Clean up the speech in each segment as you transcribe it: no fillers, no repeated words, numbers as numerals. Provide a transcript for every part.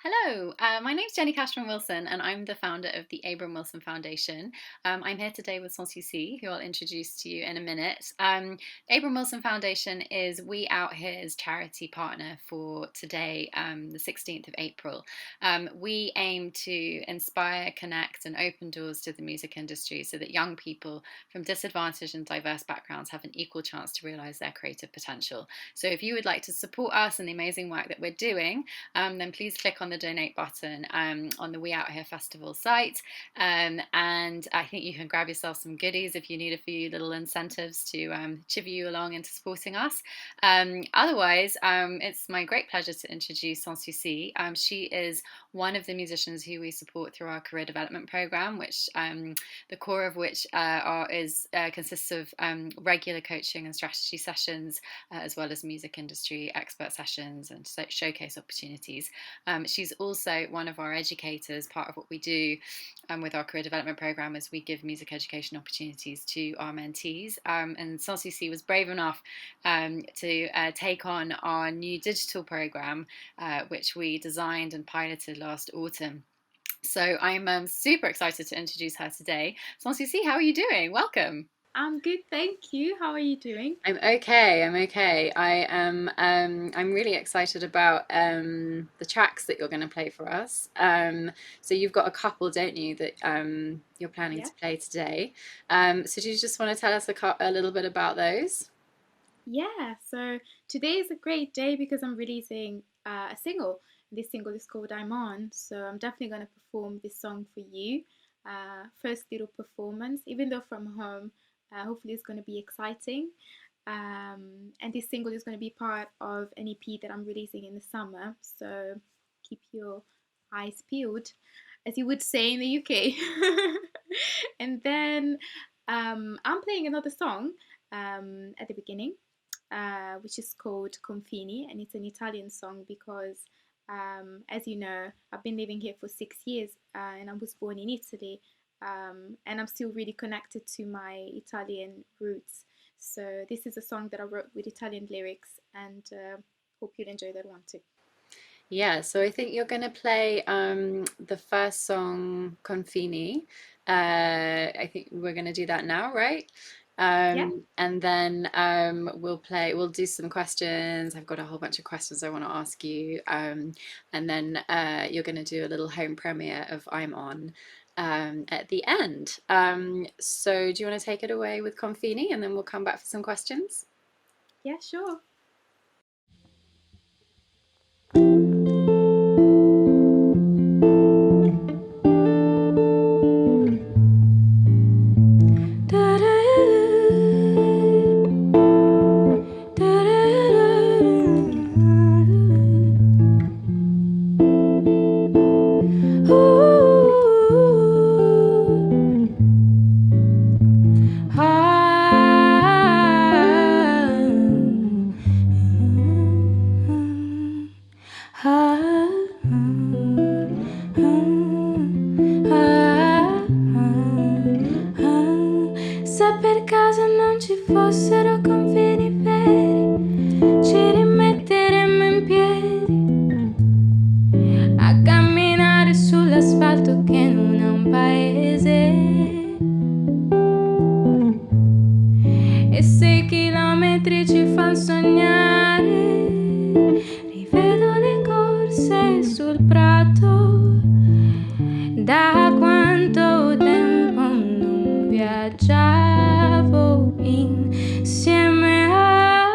Hello, my name's Jennie Cashman Wilson, and I'm the founder of the Abram Wilson Foundation. I'm here today with Sans Soucis, who I'll introduce to you in a minute. Abram Wilson Foundation is We Out Here's charity partner for today, the 16th of April. We aim to inspire, connect, and open doors to the music industry so that young people from disadvantaged and diverse backgrounds have an equal chance to realise their creative potential. So if you would like to support us in the amazing work that we're doing, then please click on the donate button on the We Out Here Festival site. And I think you can grab yourself some goodies if you need a few little incentives to chivvy you along into supporting us. Otherwise, it's my great pleasure to introduce Sans Soucis. She is one of the musicians who we support through our career development program, which the core of which consists of regular coaching and strategy sessions, as well as music industry expert sessions and showcase opportunities. She's also one of our educators. Part of what we do with our career development program is we give music education opportunities to our mentees. And Sans Soucis was brave enough to take on our new digital program, which we designed and piloted last autumn. So I'm super excited to introduce her today. Sans Soucis, how are you doing? Welcome. I'm good, thank you. How are you doing? I'm okay. I'm okay. I'm really excited about the tracks that you're going to play for us. So you've got a couple, don't you, that you're planning Yeah. to play today. So do you just want to tell us a little bit about those? Yeah, so today is a great day because I'm releasing a single. This single is called I'm On, so I'm definitely going to perform this song for you. First little performance, even though from home, hopefully it's going to be exciting. And this single is going to be part of an EP that I'm releasing in the summer, so keep your eyes peeled, as you would say in the UK. And then I'm playing another song at the beginning, which is called Confini, and it's an Italian song because, as you know, I've been living here for 6 years, and I was born in Italy, and I'm still really connected to my Italian roots. So this is a song that I wrote with Italian lyrics, and hope you'll enjoy that one too. Yeah, so I think you're going to play the first song, Confini. I think we're going to do that now, right? Yeah, And then we'll do some questions. I've got a whole bunch of questions I want to ask you. And then you're going to do a little home premiere of I'm On at the end. So do you want to take it away with Confini and then we'll come back for some questions? yeah, sure. Se per caso non ci fossero confini veri, ci rimetteremmo in piedi a camminare sull'asfalto che non ha un paese. E 6 chilometri ci fan sognare. Rivedo le corse sul prato. Da quanto tempo non viaggiavo insieme a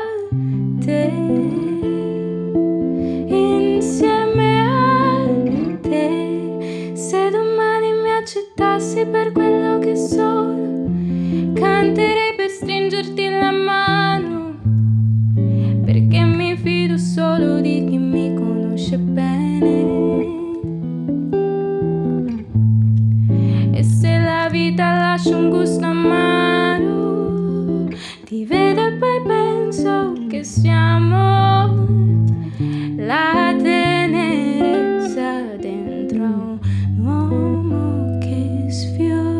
te. Insieme a te. Se domani mi accettassi per quello che sono, canterei per stringerti la mano, perché mi fido solo di chi mi conosce bene. E se la vita lascia un gusto amaro, ti vedo e poi penso che siamo la tenerezza dentro a un uomo che sfiorisce.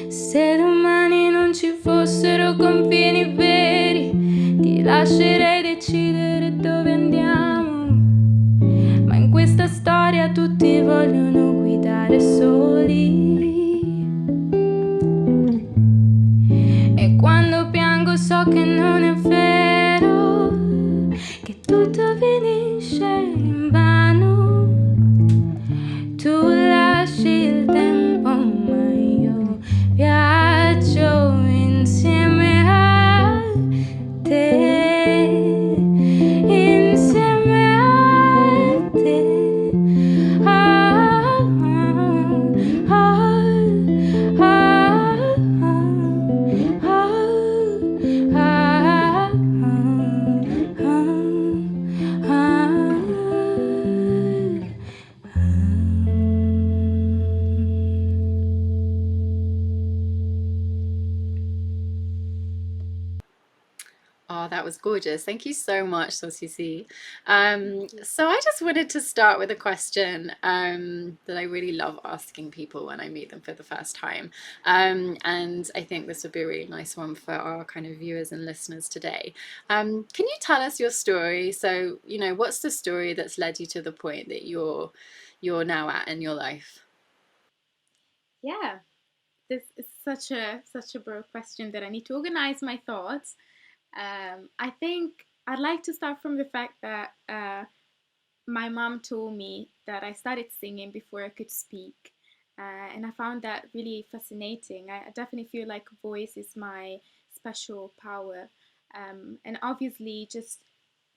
Se domani non ci fossero confini lascerei decidere dove andiamo, ma in questa storia tutti vogliono guidare soli. E quando piango so che non è vero, che tutto finisce in vano. Tu lasci il tempo, ma io viaggio insieme a te, insieme a te. Ah, ah, ah, ah, ah, ah. Oh, that was gorgeous. Thank you so much, Sans Soucis. So I just wanted to start with a question that I really love asking people when I meet them for the first time. And I think this would be a really nice one for our kind of viewers and listeners today. Can you tell us your story? So, what's the story that's led you to the point that you're now at in your life? Yeah, this is such a broad question that I need to organize my thoughts. I think I'd like to start from the fact that my mom told me that I started singing before I could speak. And I found that really fascinating. I definitely feel like voice is my special power. And obviously, just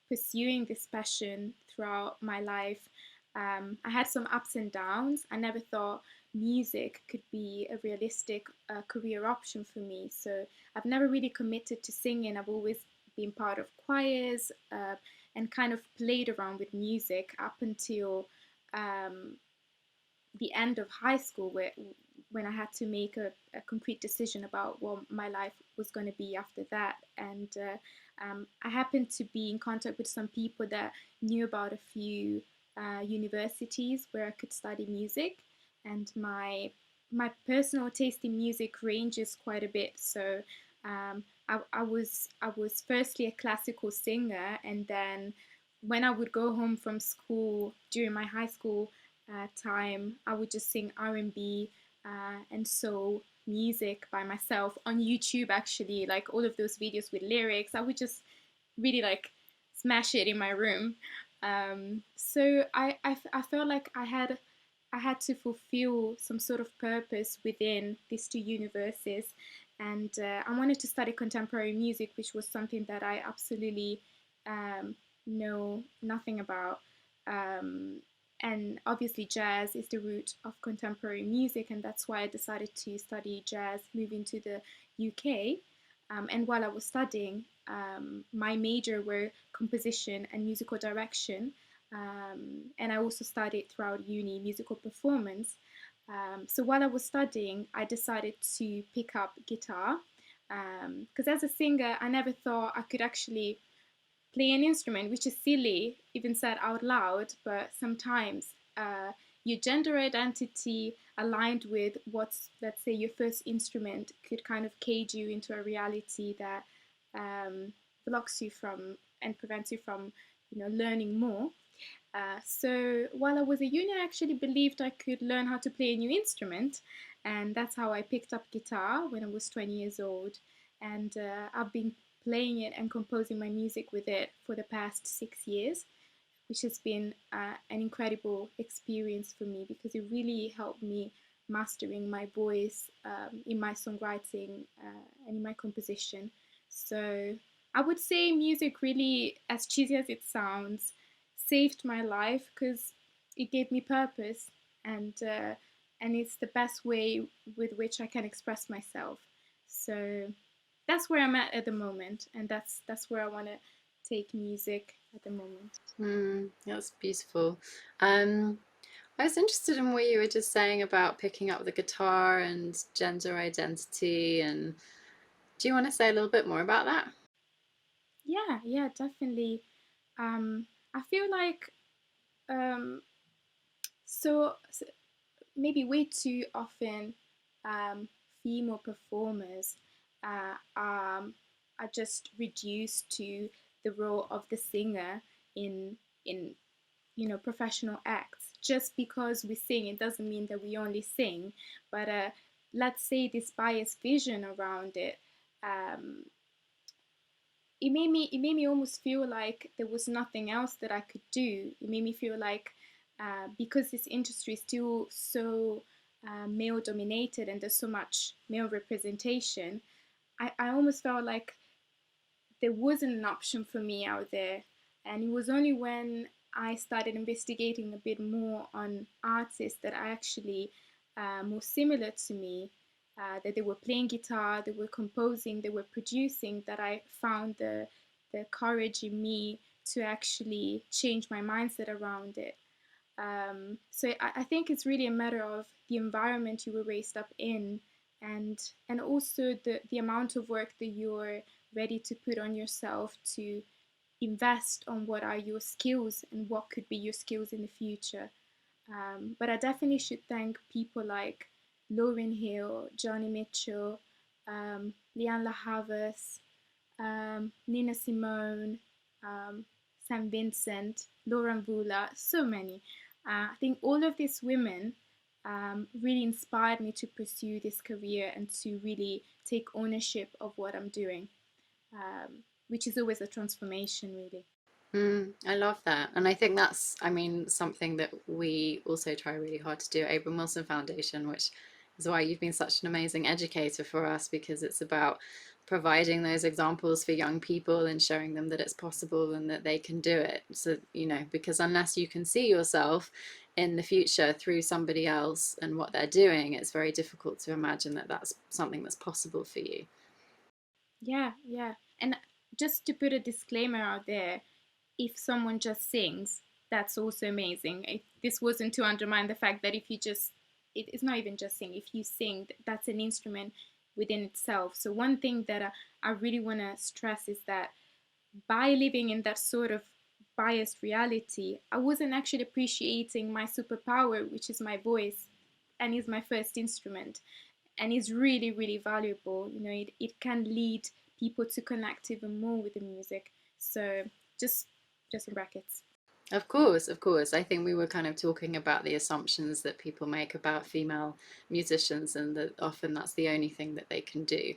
pursuing this passion throughout my life, I had some ups and downs. I never thought music could be a realistic career option for me. So I've never really committed to singing. I've always been part of choirs and kind of played around with music up until um, the end of high school, when I had to make a concrete decision about what my life was going to be after that. And I happened to be in contact with some people that knew about a few universities where I could study music, and my personal taste in music ranges quite a bit. So I was firstly a classical singer, and then when I would go home from school during my high school time, I would just sing R&B and soul music by myself on YouTube. Actually, like all of those videos with lyrics, I would just really like smash it in my room. So I felt like I had to fulfill some sort of purpose within these two universes, and I wanted to study contemporary music, which was something that I absolutely um, know nothing about. Um, and obviously, jazz is the root of contemporary music, and that's why I decided to study jazz, moving to the UK. And while I was studying, my major were composition and musical direction, and I also studied throughout uni musical performance. So while I was studying, I decided to pick up guitar because as a singer, I never thought I could actually play an instrument, which is silly, even said out loud, but sometimes your gender identity aligned with what's, let's say, your first instrument could kind of cage you into a reality that blocks you from and prevents you from, learning more. So while I was a uni, I actually believed I could learn how to play a new instrument, and that's how I picked up guitar when I was 20 years old. And I've been playing it and composing my music with it for the past 6 years, which has been an incredible experience for me because it really helped me mastering my voice in my songwriting and in my composition. So I would say music really, as cheesy as it sounds, saved my life because it gave me purpose, and and it's the best way with which I can express myself. So that's where I'm at the moment, and that's where I want to take music at the moment. That's beautiful. Um, I was interested in what you were just saying about picking up the guitar and gender identity, and do you want to say a little bit more about that? Yeah, yeah, definitely. I feel like um, so maybe way too often um, female performers are just reduced to the role of the singer in professional acts. Just because we sing, it doesn't mean that we only sing. But let's say this biased vision around it, um, it made me almost feel like there was nothing else that I could do. It made me feel like because this industry is still so male dominated and there's so much male representation, I almost felt like there wasn't an option for me out there. And it was only when I started investigating a bit more on artists that I actually more similar to me, that they were playing guitar, they were composing, they were producing, that I found the courage in me to actually change my mindset around it. So I think it's really a matter of the environment you were raised up in, and also the amount of work that you're ready to put on yourself to invest on what are your skills and what could be your skills in the future. But I definitely should thank people like Lauryn Hill, Johnny Mitchell, Leanne La Havas, Nina Simone, Sam Vincent, Lauren Vula, so many. I think all of these women really inspired me to pursue this career and to really take ownership of what I'm doing, which is always a transformation, really. I love that. And I think that's, I mean, something that we also try really hard to do at Abram Wilson Foundation, which is why you've been such an amazing educator for us, because it's about providing those examples for young people and showing them that it's possible and that they can do it. So, because unless you can see yourself in the future through somebody else and what they're doing, it's very difficult to imagine that that's something that's possible for you. Yeah, yeah. And just to put a disclaimer out there, if someone just sings, that's also amazing. This wasn't to undermine the fact that if you just, it's not even just sing. If you sing, that's an instrument within itself. So one thing that I really want to stress is that by living in that sort of biased reality, I wasn't actually appreciating my superpower, which is my voice, and is my first instrument, and is really, really valuable. It can lead people to connect even more with the music. So just just in brackets. Of course, of course. I think we were kind of talking about the assumptions that people make about female musicians, and that often that's the only thing that they can do.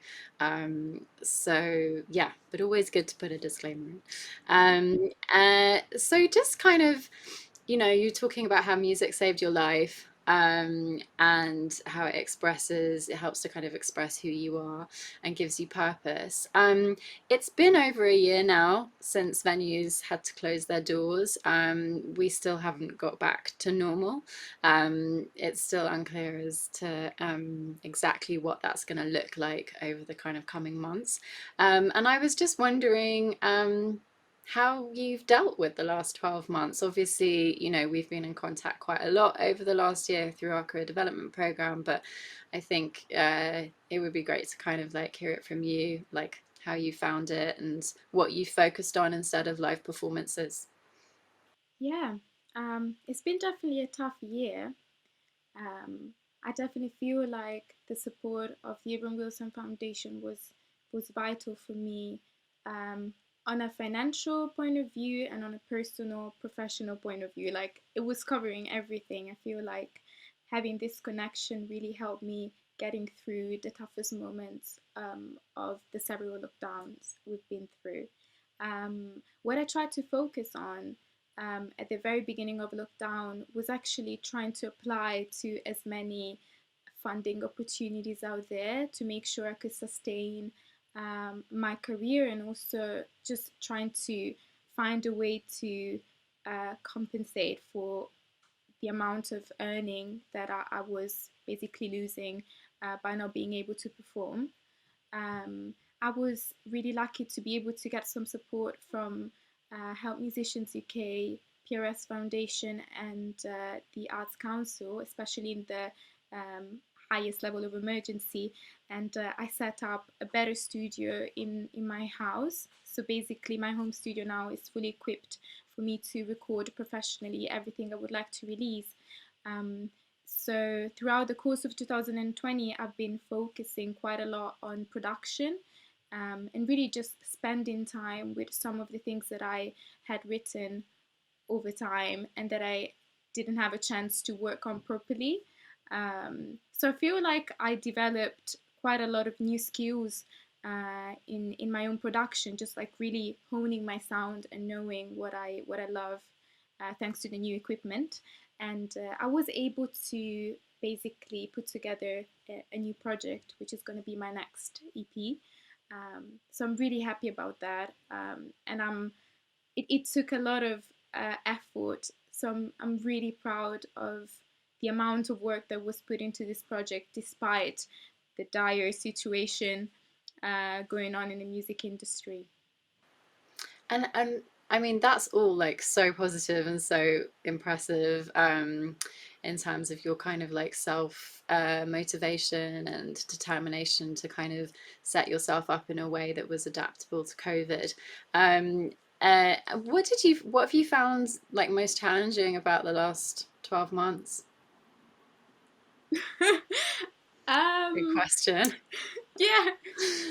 So, yeah, but always good to put a disclaimer in. So, just kind of, you're talking about how music saved your life, and how it helps to kind of express who you are and gives you purpose. It's been over a year now since venues had to close their doors. We still haven't got back to normal. It's still unclear as to exactly what that's going to look like over the kind of coming months. And I was just wondering, how you've dealt with the last 12 months. Obviously, we've been in contact quite a lot over the last year through our career development program, but I think it would be great to kind of like hear it from you, like how you found it and what you focused on instead of live performances. Yeah, it's been definitely a tough year. Um, I definitely feel like the support of the Abram Wilson Foundation was vital for me, um, on a financial point of view and on a personal, professional point of view. Like it was covering everything. I feel like having this connection really helped me getting through the toughest moments of the several lockdowns we've been through. What I tried to focus on at the very beginning of lockdown was actually trying to apply to as many funding opportunities out there to make sure I could sustain my career, and also just trying to find a way to compensate for the amount of earning that I was basically losing by not being able to perform. Um, I was really lucky to be able to get some support from Help Musicians UK, PRS Foundation, and the Arts Council, especially in the highest level of emergency. And I set up a better studio in my house. So basically, my home studio now is fully equipped for me to record professionally everything I would like to release. Um, so throughout the course of 2020, I've been focusing quite a lot on production and really just spending time with some of the things that I had written over time and that I didn't have a chance to work on properly. So I feel like I developed quite a lot of new skills in my own production, just like really honing my sound and knowing what I love, thanks to the new equipment. And I was able to basically put together a new project, which is going to be my next EP. So I'm really happy about that, and it took a lot of effort. So I'm really proud of the amount of work that was put into this project, despite the dire situation going on in the music industry. And I mean that's all like so positive and so impressive, in terms of your kind of like self motivation and determination to kind of set yourself up in a way that was adaptable to COVID. Um, what have you found like most challenging about the last 12 months? Good um, question. yeah,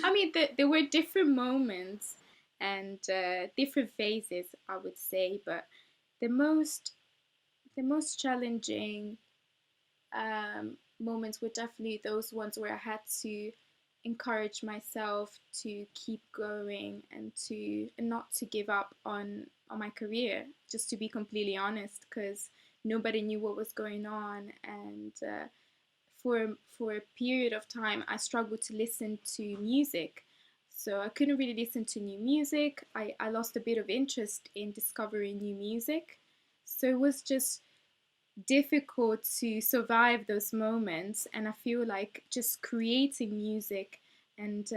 I mean, there were different moments and different phases, I would say, but the most the most challenging moments were definitely those ones where I had to encourage myself to keep going and not to give up on my career. Just to be completely honest, because nobody knew what was going on, and for a period of time, I struggled to listen to music. So I couldn't really listen to new music. I lost a bit of interest in discovering new music. So it was just difficult to survive those moments, and I feel like just creating music and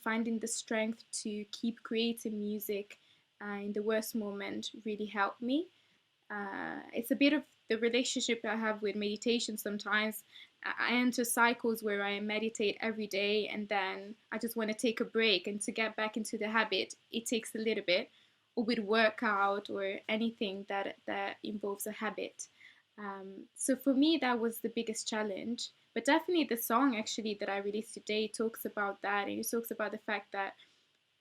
finding the strength to keep creating music in the worst moment really helped me. It's a bit of the relationship I have with meditation sometimes. I enter cycles where I meditate every day and then I just want to take a break, and to get back into the habit it takes a little bit, or with workout or anything that involves a habit. So for me that was the biggest challenge, but definitely the song actually that I released today talks about that, and it talks about the fact that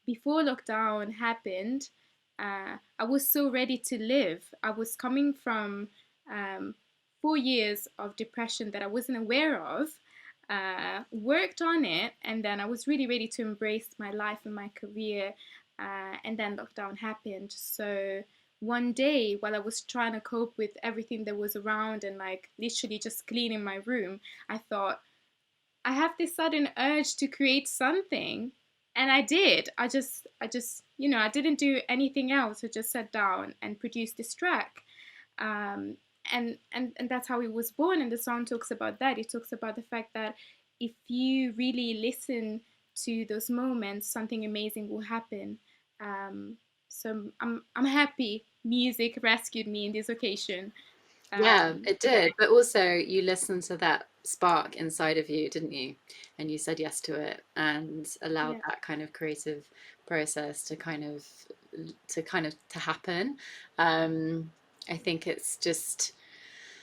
before lockdown happened, I was so ready to live. I was coming from 4 years of depression that I wasn't aware of, worked on it, and then I was really ready to embrace my life and my career. And then lockdown happened. So one day, while I was trying to cope with everything that was around and like literally just cleaning my room, I thought, I have this sudden urge to create something. And I did. I didn't do anything else. I just sat down and produced this track. Um, and that's how it was born. And the song talks about that. It talks about the fact that if you really listen to those moments, something amazing will happen. Um, so I'm happy music rescued me in this occasion. Yeah, it Yeah. did. But also, you listened to that spark inside of you, didn't you? And you said yes to it and allowed Yeah. that kind of creative process to kind of to happen. Um, I think it's just,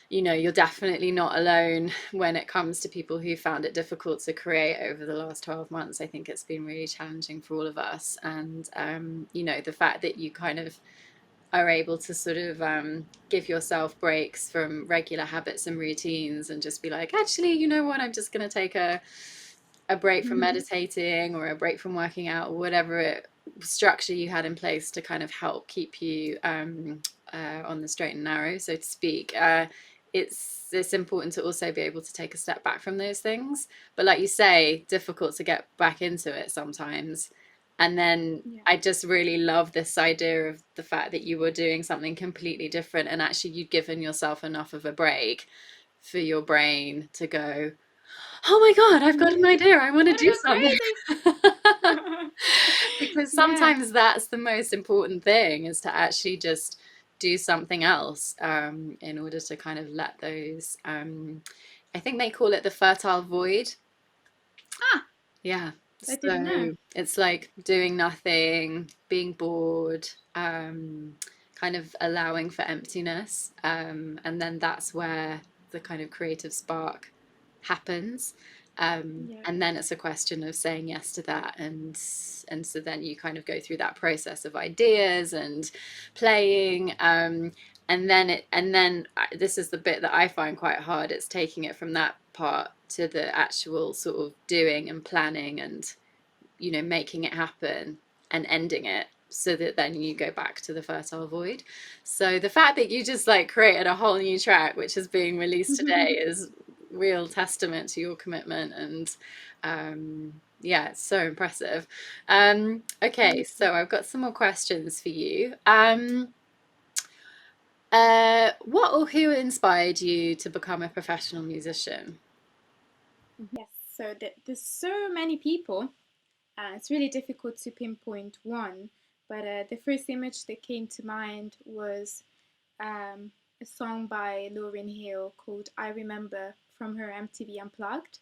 you're definitely not alone when it comes to people who found it difficult to create over the last 12 months. I think it's been really challenging for all of us. And, the fact that you kind of are able to sort of give yourself breaks from regular habits and routines and just be like, actually, you know what, I'm just going to take a break from meditating or a break from working out or whatever structure you had in place to kind of help keep you on the straight and narrow, so to speak. It's important to also be able to take a step back from those things, but like you say, difficult to get back into it sometimes. And then Yeah. I just really love this idea of the fact that you were doing something completely different and actually you'd given yourself enough of a break for your brain to go, oh my God, I've got an idea. I want to Want to do go something. crazy? Because Yeah. sometimes that's the most important thing, is to actually just do something else, in order to kind of let those, I think they call it the fertile void. Ah, Yeah. I didn't know. So it's like doing nothing, being bored, kind of allowing for emptiness. And then that's where the kind of creative spark happens. Yeah. And then it's a question of saying yes to that, and so then you kind of go through that process of ideas and playing, and then this is the bit that I find quite hard. It's taking it from that part to the actual sort of doing and planning and making it happen and ending it, so that then you go back to the fertile void. So the fact that you just like created a whole new track which is being released today is real testament to your commitment, and yeah, it's so impressive. Okay, Thank you. so I've got some more questions for you. What or who inspired you to become a professional musician? Yes, so there's so many people. It's really difficult to pinpoint one, but the first image that came to mind was um, a song by Lauryn Hill called "I Remember" from her MTV Unplugged,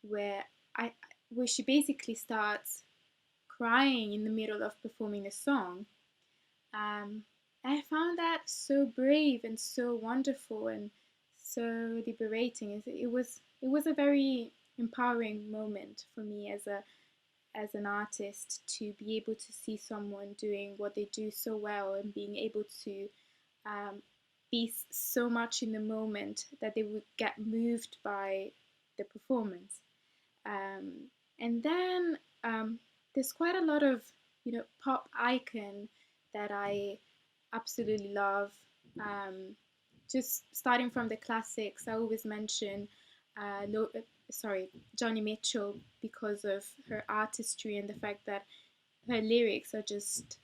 where I where she basically starts crying in the middle of performing a song. Um, I found that so brave and so wonderful and so liberating. It was a very empowering moment for me as an artist to be able to see someone doing what they do so well and being able to um, be so much in the moment that they would get moved by the performance. Um, and then there's quite a lot of pop icon that I absolutely love. Um, just starting from the classics, I always mention sorry, Johnny Mitchell because of her artistry and the fact that her lyrics are just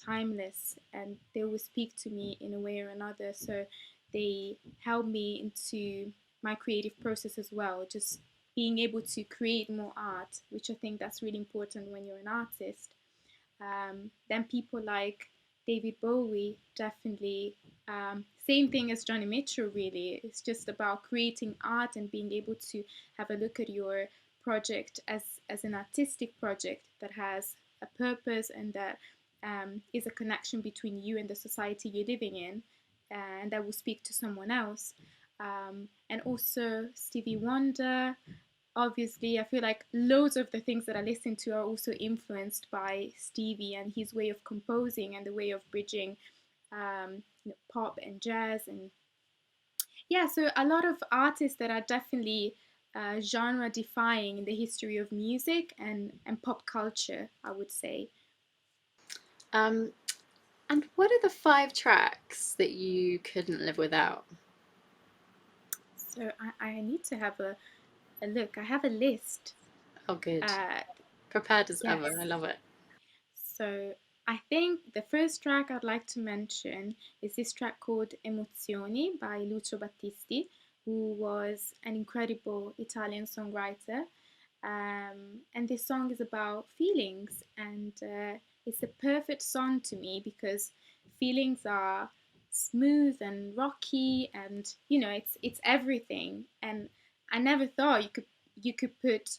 timeless and they will speak to me in a way or another. So they help me into my creative process as well. Just being able to create more art, which I think that's really important when you're an artist. Then people like David Bowie, definitely. Same thing as Johnny Mitchell, really. It's just about creating art and being able to have a look at your project as an artistic project that has a purpose and that is a connection between you and the society you're living in, and that will speak to someone else. And also Stevie Wonder, obviously. I feel like loads of the things that I listen to are also influenced by Stevie and his way of composing and the way of bridging pop and jazz. And yeah, so a lot of artists that are definitely genre defying in the history of music and pop culture, I would say. um, and what are the 5 tracks that you couldn't live without? So I need to have a look. I have a list. Oh, good. Uh, Prepared as ever. I yes. love it. So I think the first track I'd like to mention is this track called Emozioni by Lucio Battisti, who was an incredible Italian songwriter. And this song is about feelings, and it's a perfect song to me because feelings are smooth and rocky, and it's everything. And I never thought you could put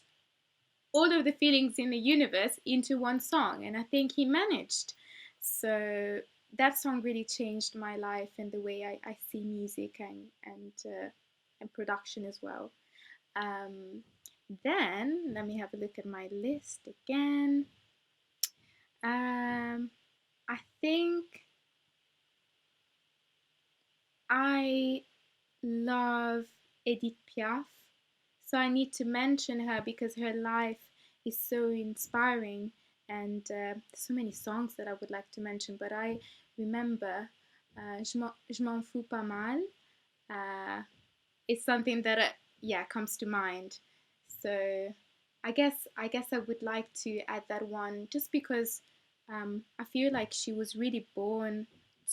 all of the feelings in the universe into one song, and I think he managed. So that song really changed my life and the way I see music and production as well. Um, then let me have a look at my list again. Um, I think I love Edith Piaf. So I need to mention her because her life is so inspiring, and so many songs that I would like to mention. But I remember Je m'en fous pas mal. Uh, it's something that yeah, comes to mind. So I guess I would like to add that one just because I feel like she was really born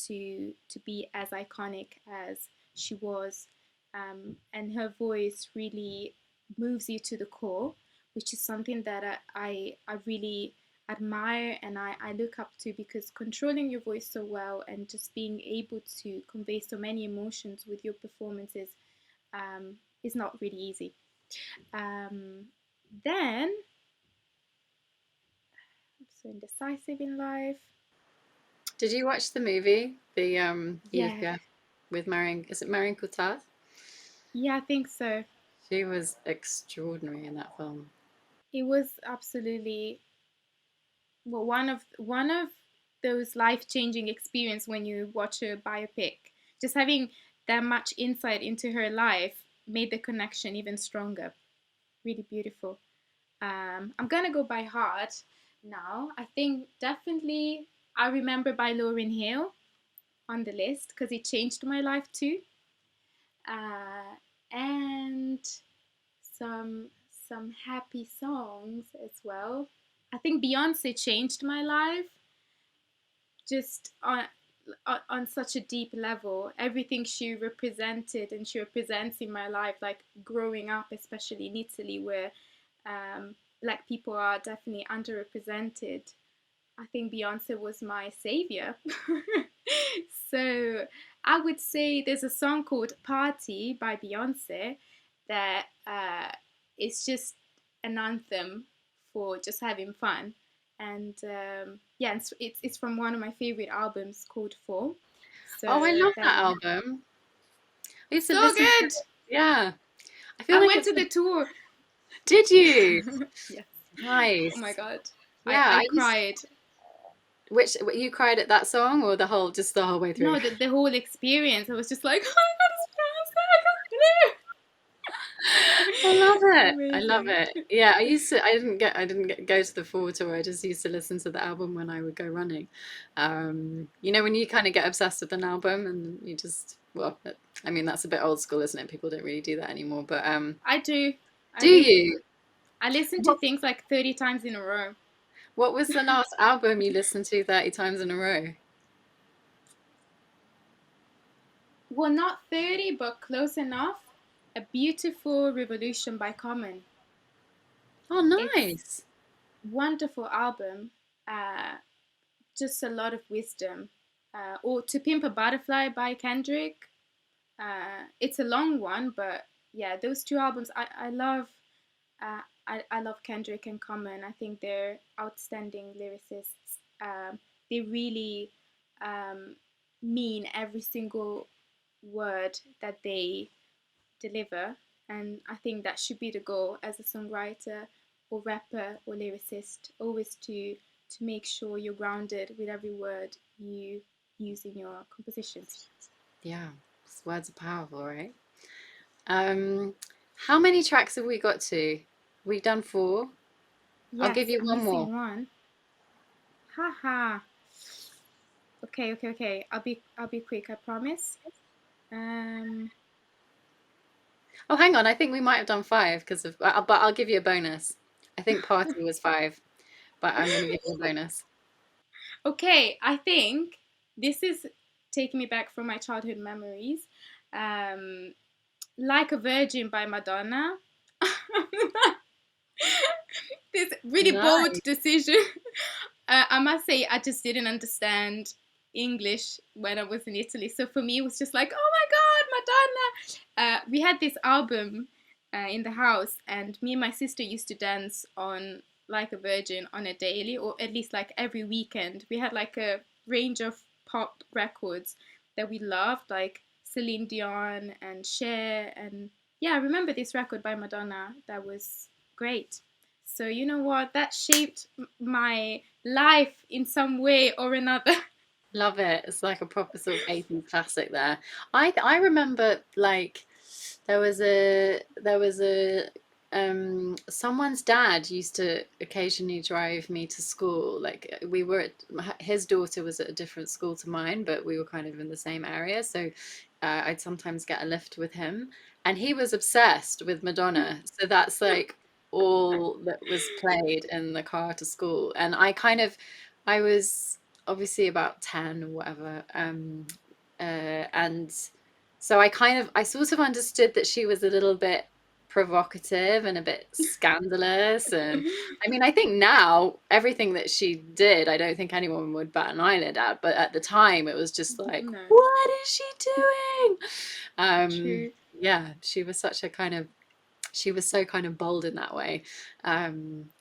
to be as iconic as she was, and her voice really moves you to the core, which is something that I really admire and I look up to because controlling your voice so well and just being able to convey so many emotions with your performances is not really easy. Um, then, I'm so indecisive in life. Did you watch the movie, the Yeah, EFF with Marion? Is it Marion Cotillard? yeah, I think so. She was extraordinary in that film. It was absolutely, well, one of those life-changing experience when you watch a biopic. Just having that much insight into her life made the connection even stronger. Really beautiful. I'm gonna go by heart now. I think definitely I Remember by Lauryn Hill on the list because it changed my life too. And some happy songs as well. I think Beyonce changed my life just on such a deep level. Everything she represented and she represents in my life, like growing up, especially in Italy, where black people are definitely underrepresented. I think Beyonce was my savior. So I would say there's a song called Party by Beyonce that is just an anthem for just having fun. And yeah, it's from one of my favorite albums called Fall. Oh, I So love that that one. album. I used to So listen to good! it. Yeah. I feel I like went it's to the tour. Did you? Yes. Oh my Nice. God. Yeah, I I used cried. which you cried at that song or the whole just the whole way through? No, the whole experience. I was just like, oh my God, it's Beyonce. I love it. I love Amazing. it. Yeah, I didn't get go to the full tour. I just used to listen to the album when I would go running. You know, when you kind of get obsessed with an album and you just well, I mean that's a bit old school, isn't it? People don't really do that anymore. But I do. I do do. you? I listen to What things like 30 times in a row. what was the last album you listened to 30 times in a row? Well, not 30, but close enough. A Beautiful Revolution by Common. Oh, It's nice. wonderful album. Uh, just a lot of wisdom. Or To Pimp a Butterfly by Kendrick. It's a long one, but yeah, those two albums I love. I love Kendrick and Common. I think they're outstanding lyricists. They really um, mean every single word that they deliver, and I think that should be the goal as a songwriter or rapper or lyricist, always to make sure you're grounded with every word you use in your compositions. Yeah, words are powerful, right? Um, how many tracks have we got to? We've done four. I'll give Yes, you I'm one more. missing one. Haha. Okay. I'll be quick. I promise. Um. Oh, hang on. I think we might have done five because of, but I'll give you a bonus. I think Party was five, but I'm going to give you a bonus. Okay. I think this is taking me back from my childhood memories. Um. Like a Virgin by Madonna. This really bold Nice. decision. I must say, I just didn't understand English when I was in Italy. So for me, it was just like, oh my God, Madonna. We had this album in the house, and me and my sister used to dance on Like a Virgin on a daily, or at least like every weekend. We had like a range of pop records that we loved, like Celine Dion and Cher. And yeah, I remember this record by Madonna that was great. So you know what? That shaped my life in some way or another. Love it. It's like a proper sort of 80s classic there. I remember like there was a someone's dad used to occasionally drive me to school. Like we were his daughter was at a different school to mine, but we were kind of in the same area. So I'd sometimes get a lift with him, and he was obsessed with Madonna. So that's like all that was played in the car to school. And I was obviously about 10 or whatever. And so I sort of understood that she was a little bit provocative and a bit scandalous. And I mean, I think now everything that she did, I don't think anyone would bat an eyelid at. But at the time, it was just like, No, what is she doing? Um, true. yeah, she was so kind of bold in that way.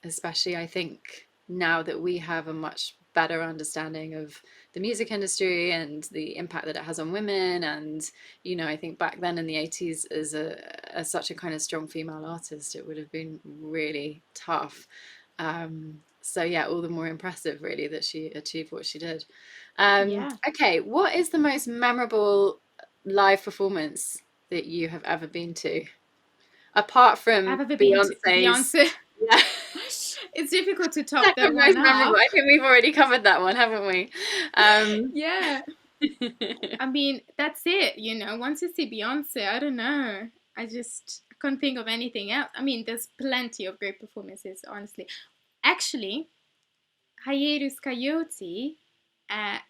Especially, I think. now that we have a much better understanding of the music industry and the impact that it has on women. And, I think back then in the 80s, as such a kind of strong female artist, it would have been really tough. So yeah, all the more impressive really that she achieved what she did. Yeah. Okay, what is the most memorable live performance that you have ever been to? Apart I've from ever been to Beyonce's, Beyonce. yeah, It's difficult to top that second one most memorable. up. I think we've already covered that one, haven't we? Um, Yeah. I mean, that's it, you know. Once you see Beyonce, I don't know. I can't think of anything else. I mean, there's plenty of great performances, honestly. Actually, Hiatus Coyote at,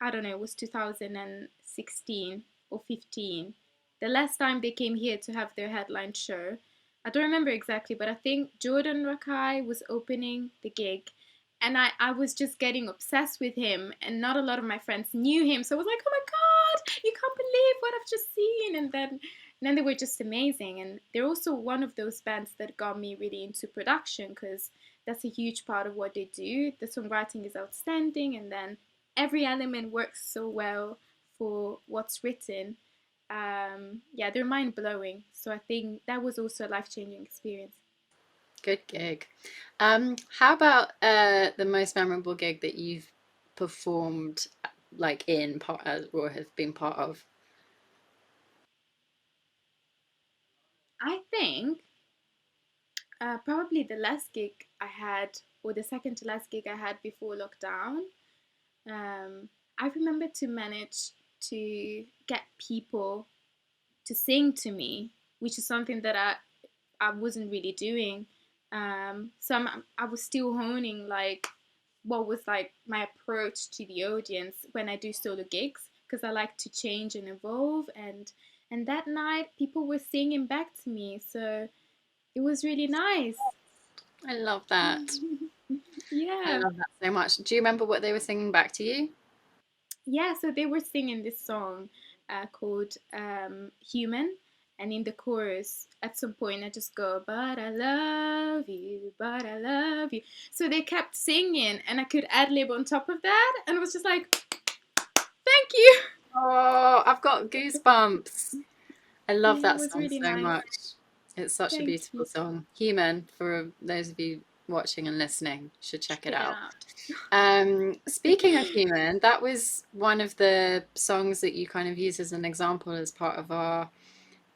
I don't know, it was 2016 or 15. The last time they came here to have their headline show. I don't remember exactly, but I think Jordan Rakai was opening the gig. And I was just getting obsessed with him, and not a lot of my friends knew him. So I was like, oh my God, you can't believe what I've just seen. And then they were just amazing. And they're also one of those bands that got me really into production, because that's a huge part of what they do. The songwriting is outstanding, and then every element works so well for what's written. Yeah, they're mind blowing. So I think that was also a life changing experience. good gig. How about the most memorable gig that you've performed, like in part or have been part of? I think probably the last gig I had, or the second to last gig I had before lockdown. Um, I remember to manage to get people to sing to me, which is something that I wasn't really doing. I was still honing like what was like my approach to the audience when I do solo gigs, because I like to change and evolve. And that night people were singing back to me, so it was really nice. I love that. I Yeah. love that so much. Do you remember what they were singing back to you? Yeah, so they were singing this song called Human. And in the chorus, at some point, I just go, but I love you. So they kept singing, and I could ad lib on top of that. And I was just like, thank you. Oh, I've got goosebumps. I love Yeah, it that was song really so nice. much. It's such a Thank beautiful you. song. Human, for those of you watching and listening, you should check it Check it out. out. Speaking of Human, that was one of the songs that you kind of use as an example as part of our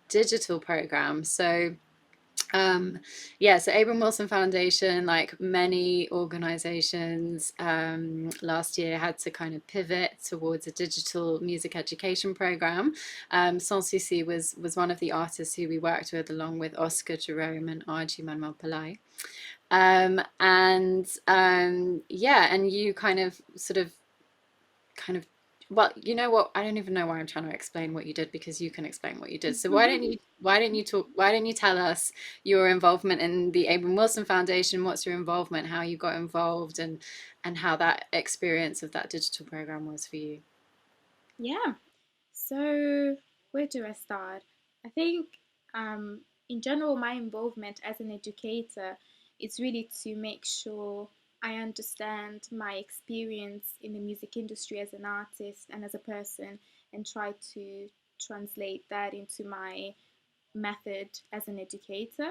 digital program. So yeah, so Abram Wilson Foundation, like many organizations, last year had to kind of pivot towards a digital music education program. Sans Soucis was one of the artists who we worked with, along with Oscar Jerome and Archie Manuel Pillai. Yeah, and you kind of well, you know what, I don't even know why I'm trying to explain what you did, because you can explain what you did. So why don't you tell us your involvement in the Abram Wilson Foundation? What's your involvement, how you got involved, and how that experience of that digital program was for you? Yeah. So, where do I start? I think, in general, my involvement as an educator is really to make sure I understand my experience in the music industry as an artist and as a person, and try to translate that into my method as an educator.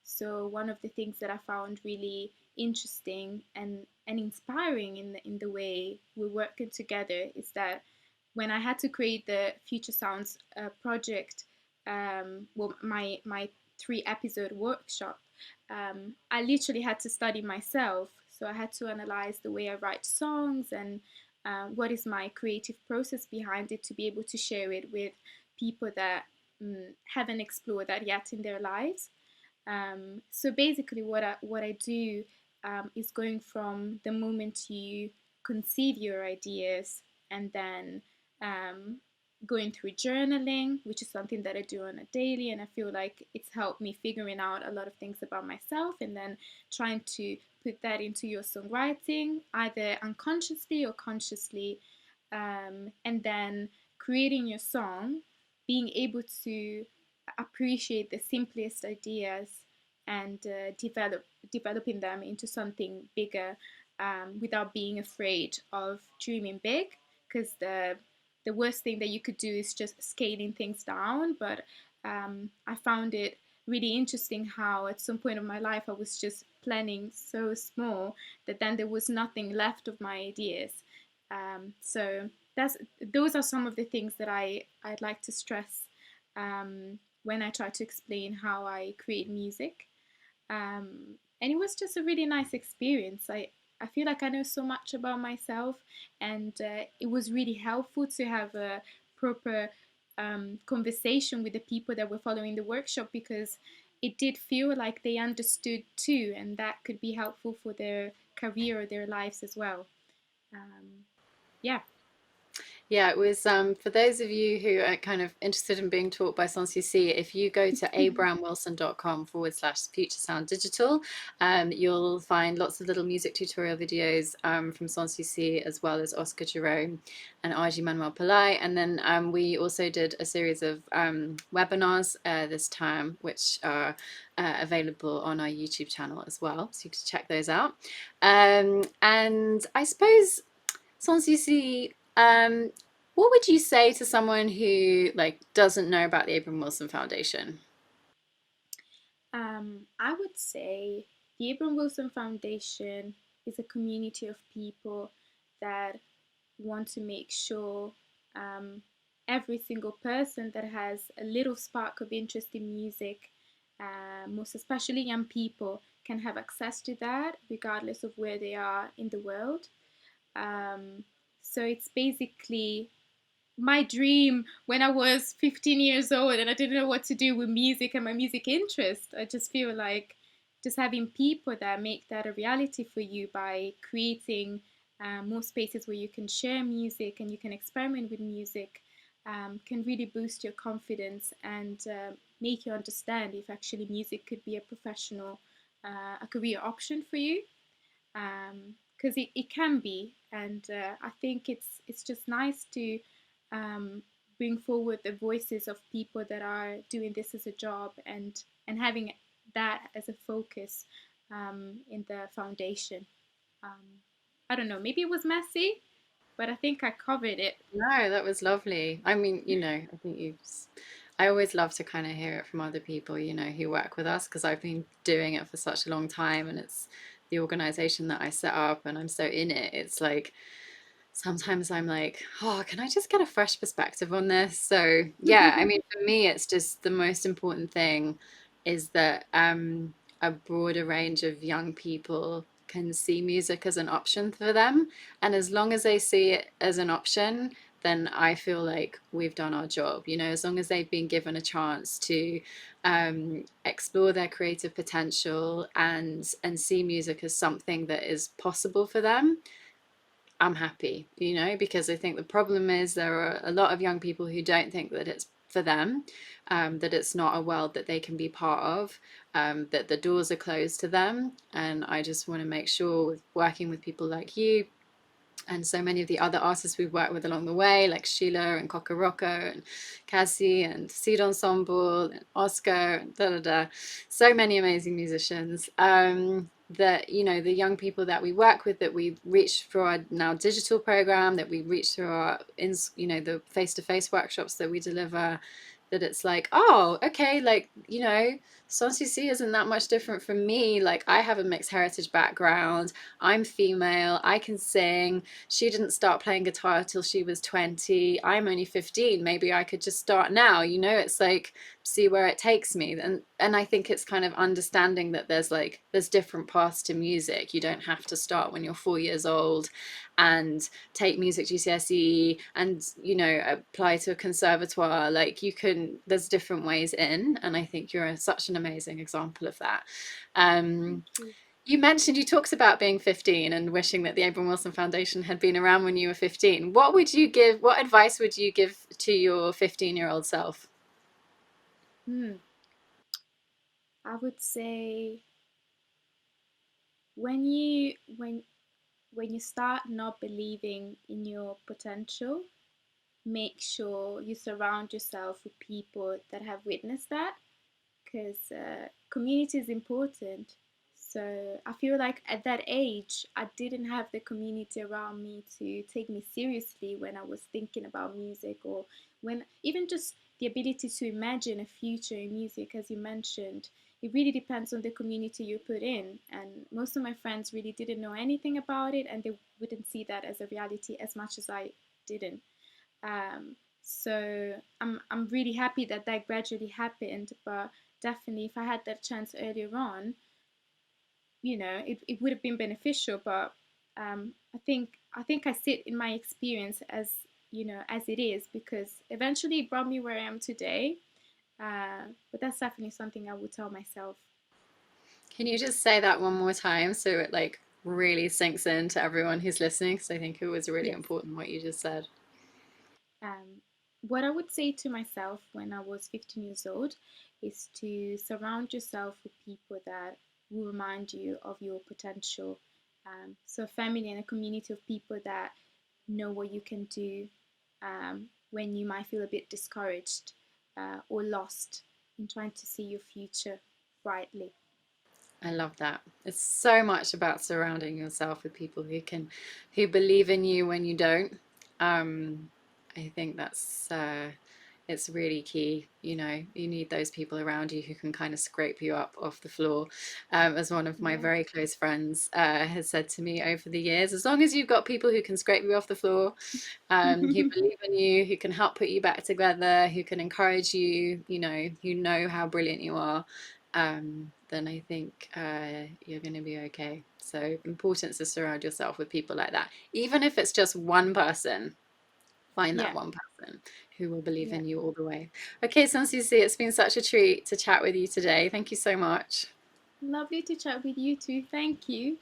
So one of the things that I found really interesting and inspiring in the way we're working together is that when I had to create the Future Sounds project, well, my 3 episode workshop, I literally had to study myself. So I had to analyze the way I write songs, and what is my creative process behind it, to be able to share it with people that haven't explored that yet in their lives. So basically, what I do is going from the moment you conceive your ideas, and then um, going through journaling, which is something that I do on a daily, and I feel like it's helped me figuring out a lot of things about myself, and then trying to put that into your songwriting, either unconsciously or consciously, and then creating your song, being able to appreciate the simplest ideas, and developing them into something bigger, without being afraid of dreaming big. Because the worst thing that you could do is just scaling things down. But I found it really interesting how at some point of my life I was just planning so small that then there was nothing left of my ideas. So that's those are some of the things that I'd like to stress, when I try to explain how I create music. And it was just a really nice experience. I feel like I know so much about myself, and it was really helpful to have a proper conversation with the people that were following the workshop, because it did feel like they understood too, and that could be helpful for their career or their lives as well. Um, yeah. Yeah, it was for those of you who are kind of interested in being taught by Sans Soucis, if you go to abramwilson.com/future sound digital, you'll find lots of little music tutorial videos from Sans Soucis, as well as Oscar Jerome and Arji Manuel Pillai. And then we also did a series of webinars this term, which are available on our YouTube channel as well. So you can check those out. And I suppose Sans Souci, what would you say to someone who like doesn't know about the Abram Wilson Foundation? I would say the Abram Wilson Foundation is a community of people that want to make sure, um, every single person that has a little spark of interest in music, most especially young people, can have access to that regardless of where they are in the world. Um, so it's basically my dream when I was 15 years old and I didn't know what to do with music and my music interest. I just feel like just having people that make that a reality for you by creating more spaces where you can share music and you can experiment with music, can really boost your confidence and make you understand if actually music could be a professional, a career option for you, because it can be. And I think it's just nice to um, bring forward the voices of people that are doing this as a job, and having that as a focus, in the foundation. um, I don't know, maybe it was messy, but I think I covered it. No, that was lovely. I mean, I think I always love to kind of hear it from other people, who work with us because I've been doing it for such a long time and it's the organization that I set up and I'm so in it. It's like sometimes I'm like, oh, can I just get a fresh perspective on this? So, yeah, I mean, for me, it's just the most important thing is that a broader range of young people can see music as an option for them. And as long as they see it as an option, then I feel like we've done our job. As long as they've been given a chance to explore their creative potential and see music as something that is possible for them, I'm happy, because I think the problem is there are a lot of young people who don't think that it's for them, that it's not a world that they can be part of, that the doors are closed to them. And I just want to make sure, with working with people like you, and so many of the other artists we've worked with along the way, like Sheila and Kokoroko and Cassie and Seed Ensemble and Oscar and da da da, so many amazing musicians. That the young people that we work with, that we reach through our now digital program, that we reach through our the face-to-face workshops that we deliver, that it's like, oh, okay, like Sans Souci isn't that much different from me. Like, I have a mixed heritage background, I'm female, I can sing. She didn't start playing guitar till she was 20. I'm only 15. Maybe I could just start now. It's like, see where it takes me. And I think it's kind of understanding that there's different paths to music. You don't have to start when you're 4 years old and take music GCSE and apply to a conservatoire. Like, there's different ways in, and I think you're such an amazing example of that. Thank um you. you talked about being 15 and wishing that the Abram Wilson Foundation had been around when you were 15. What advice would you give to your 15-year-old self? Hmm. I would say when you start not believing in your potential, make sure you surround yourself with people that have witnessed that, because community is important. So I feel like at that age, I didn't have the community around me to take me seriously when I was thinking about music, or when even just the ability to imagine a future in music, as you mentioned. It really depends on the community you put in. And most of my friends really didn't know anything about it, and they wouldn't see that as a reality as much as I didn't. Um, so I'm really happy that that gradually happened. But definitely, if I had that chance earlier on, it would have been beneficial. But I think I sit in my experience as as it is, because eventually it brought me where I am today. But that's definitely something I would tell myself. Can you just say that one more time so it like really sinks into everyone who's listening? Because I think it was really Yes. important what you just said. What I would say to myself when I was 15 years old is to surround yourself with people that will remind you of your potential. So, a family and a community of people that know what you can do when you might feel a bit discouraged or lost in trying to see your future brightly. I love that. It's so much about surrounding yourself with people who believe in you when you don't. Um, I think it's really key. You know, you need those people around you who can kind of scrape you up off the floor. As one of my Yeah. very close friends has said to me over the years, as long as you've got people who can scrape you off the floor, who believe in you, who can help put you back together, who can encourage you, who know how brilliant you are, then I think you're going to be okay. So important to surround yourself with people like that. Even if it's just one person, find that Yeah. one person who will believe Yeah. in you all the way. Okay, Sans Souci, it's been such a treat to chat with you today. Thank you so much. Lovely to chat with you too. Thank you.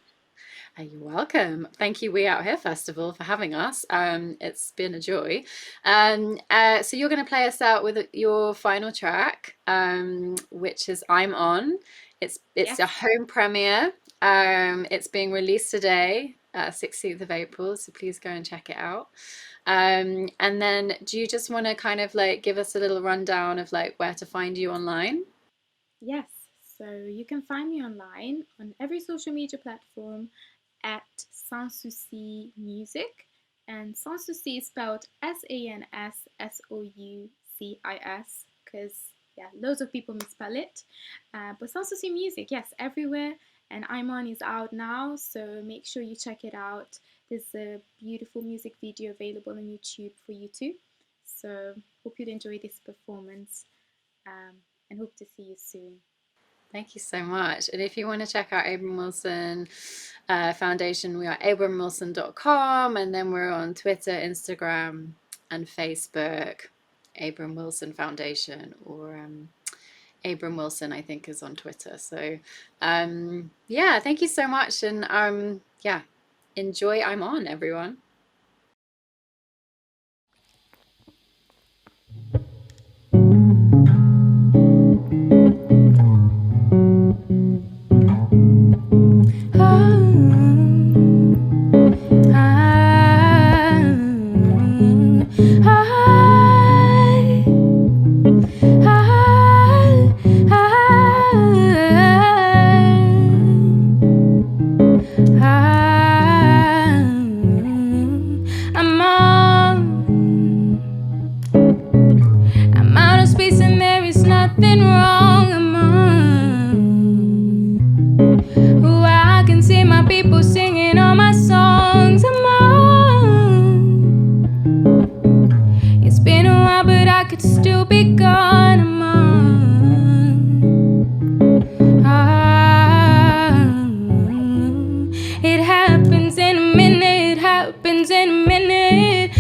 You're welcome. Thank you, We Out Here Festival, for having us. It's been a joy. So you're going to play us out with your final track, which is "I'm On." It's a Yes. home premiere. It's being released today, 16th of April. So please go and check it out. And then, do you just want to kind of like give us a little rundown of like where to find you online? Yes. So you can find me online on every social media platform at Sans Soucis Music. And Sans Soucis is spelled Sansoucis, because, yeah, loads of people misspell it. But Sans Soucis Music, yes, everywhere. And I'm On is out now, so make sure you check it out. There's a beautiful music video available on YouTube for you too. So hope you'd enjoy this performance, and hope to see you soon. Thank you so much. And if you want to check out Abram Wilson Foundation, we are abramwilson.com, and then we're on Twitter, Instagram, and Facebook. Abram Wilson Foundation, or Abram Wilson, I think, is on Twitter. So, yeah, thank you so much. And yeah, enjoy I'm On, everyone. I'm on. I'm out of space and there is nothing wrong. I'm on. Oh, I can see my people singing all my songs. I'm on. It's been a while, but I could still be gone. I'm on. It happens in a minute, happens in a minute.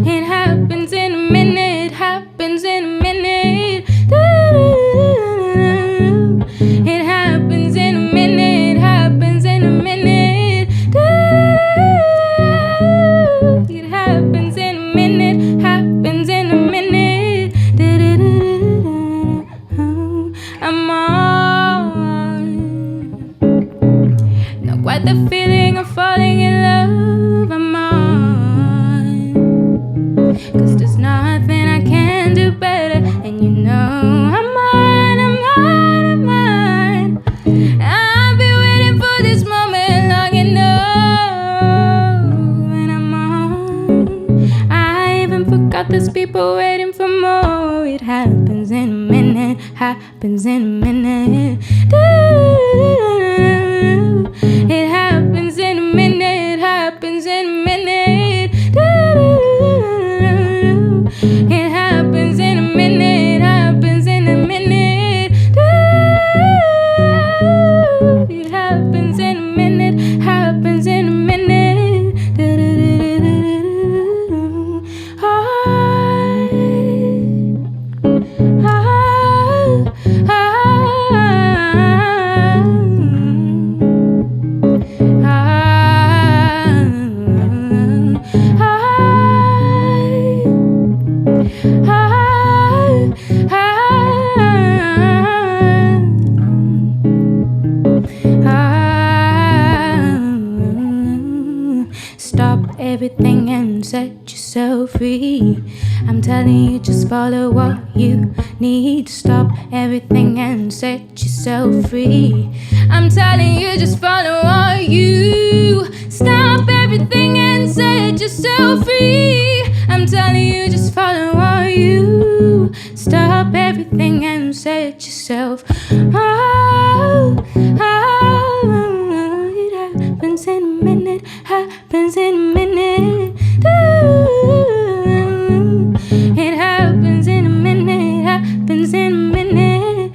It happens in a minute, happens in a minute. It happens in a minute, happens in a minute. It happens in a minute, happens in a minute. I'm on. Not quite the feeling of falling in love. I'm on. 'Cause there's nothing I can do better, and you But there's people waiting for more. It happens in a minute, happens in a minute. It happens in a minute, happens in a minute. It happens in a minute, happens in a minute. It happens in a minute, happens in a minute. Stop everything and set yourself free. I'm telling you, just follow what you need. Stop everything and set yourself free. I'm telling you, just follow what you. Stop everything and set yourself free. I'm telling you, just follow what you. Stop everything and set yourself. Oh, oh, it happens in a minute, happens in a minute. It happens in a minute, happens in a minute.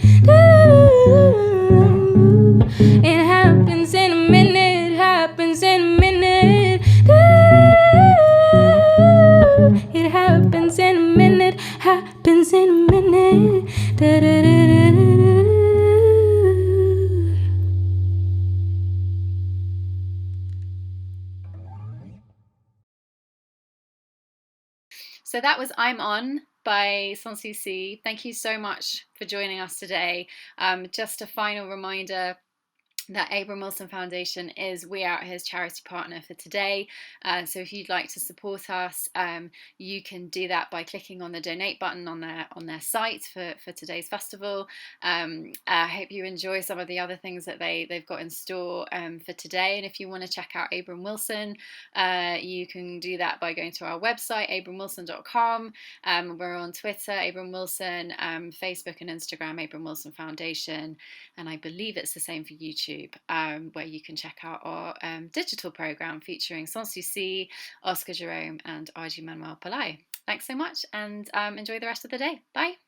It happens in a minute, happens in a minute. It happens in a minute, happens in a minute. So that was I'm On by Sans Soucis. Thank you so much for joining us today. Just a final reminder that Abram Wilson Foundation is We Out Here's charity partner for today. So if you'd like to support us, you can do that by clicking on the donate button on their site for today's festival. I hope you enjoy some of the other things that they've got in store for today. And if you want to check out Abram Wilson, you can do that by going to our website, abramwilson.com. We're on Twitter, Abram Wilson, Facebook and Instagram, Abram Wilson Foundation. And I believe it's the same for YouTube, where you can check out our digital program featuring Sans Soucis, Oscar Jerome, and Arju Manuel Pillai. Thanks so much, and enjoy the rest of the day. Bye.